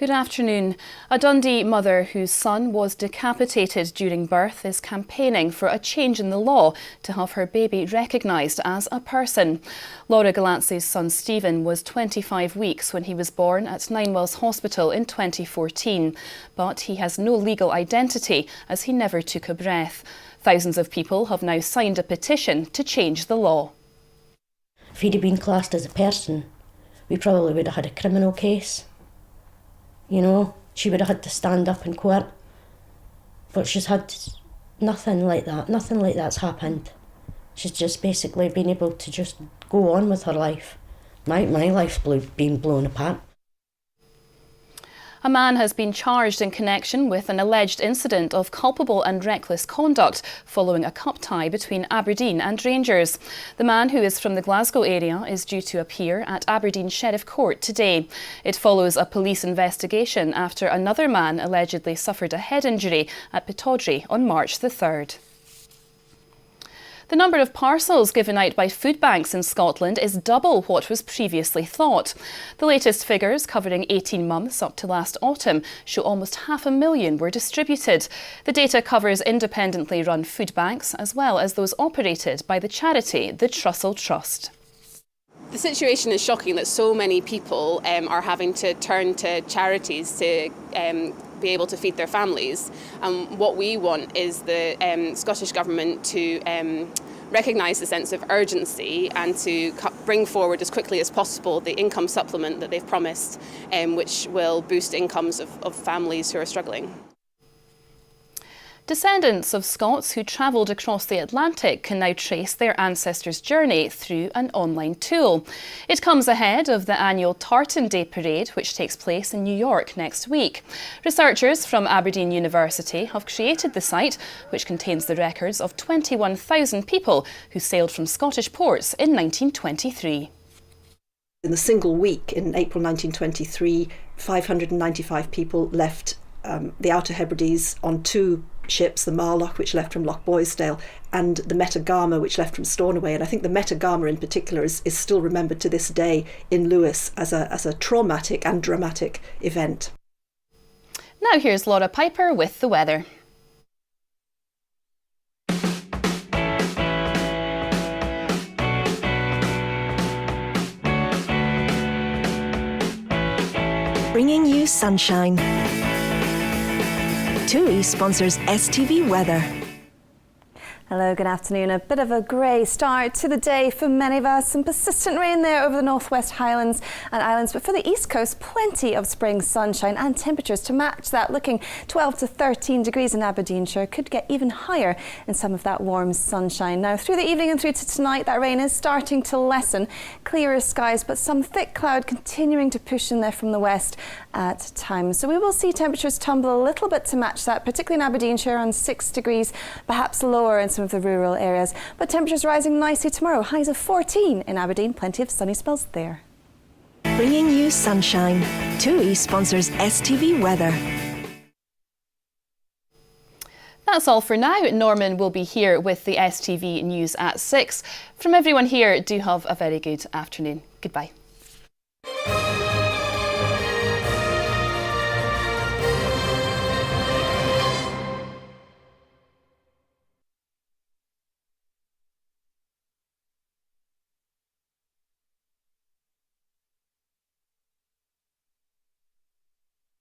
Good afternoon. A Dundee mother whose son was decapitated during birth is campaigning for a change in the law to have her baby recognised as a person. Laura Galanzi's son Stephen was 25 weeks when he was born at Ninewells Hospital in 2014, but he has no legal identity as he never took a breath. Thousands of people have now signed a petition to change the law. If he'd have been classed as a person, we probably would have had a criminal case. You know, she would have had to stand up in court. But she's had nothing like that. Nothing like that's happened. She's just basically been able to just go on with her life. My life's been blown apart. A man has been charged in connection with an alleged incident of culpable and reckless conduct following a cup tie between Aberdeen and Rangers. The man, who is from the Glasgow area, is due to appear at Aberdeen Sheriff Court today. It follows a police investigation after another man allegedly suffered a head injury at Pittodrie on March the 3rd. The number of parcels given out by food banks in Scotland is double what was previously thought. The latest figures, covering 18 months up to last autumn, show almost 500,000 were distributed. The data covers independently run food banks as well as those operated by the charity, the Trussell Trust. The situation is shocking that so many people are having to turn to charities to be able to feed their families. What we want is the Scottish Government to recognise the sense of urgency and to bring forward as quickly as possible the income supplement that they've promised, which will boost incomes of families who are struggling. Descendants of Scots who travelled across the Atlantic can now trace their ancestors' journey through an online tool. It comes ahead of the annual Tartan Day Parade, which takes place in New York next week. Researchers from Aberdeen University have created the site, which contains the records of 21,000 people who sailed from Scottish ports in 1923. In a single week in April 1923, 595 people left the Outer Hebrides on two ships, the Marloch, which left from Loch Boisdale, and the Metagama, which left from Stornoway. And I think the Metagama in particular is still remembered to this day in Lewis as a traumatic and dramatic event. Now here's Laura Piper with the weather. Bringing you sunshine. TUI sponsors STV Weather. Hello, good afternoon. A bit of a grey start to the day for many of us. Some persistent rain there over the northwest Highlands and Islands, but for the east coast, plenty of spring sunshine and temperatures to match that. Looking 12 to 13 degrees in Aberdeenshire, could get even higher in some of that warm sunshine. Now, through the evening and through to tonight, that rain is starting to lessen. Clearer skies, but some thick cloud continuing to push in there from the west at times. So we will see temperatures tumble a little bit to match that, particularly in Aberdeenshire on 6 degrees, perhaps lower in some of the rural areas, but temperatures rising nicely tomorrow. Highs of 14 in Aberdeen, plenty of sunny spells there. Bringing you sunshine. TUI sponsors STV Weather. That's all for now. Norman will be here with the STV News at 6. From everyone here, do have a very good afternoon. Goodbye.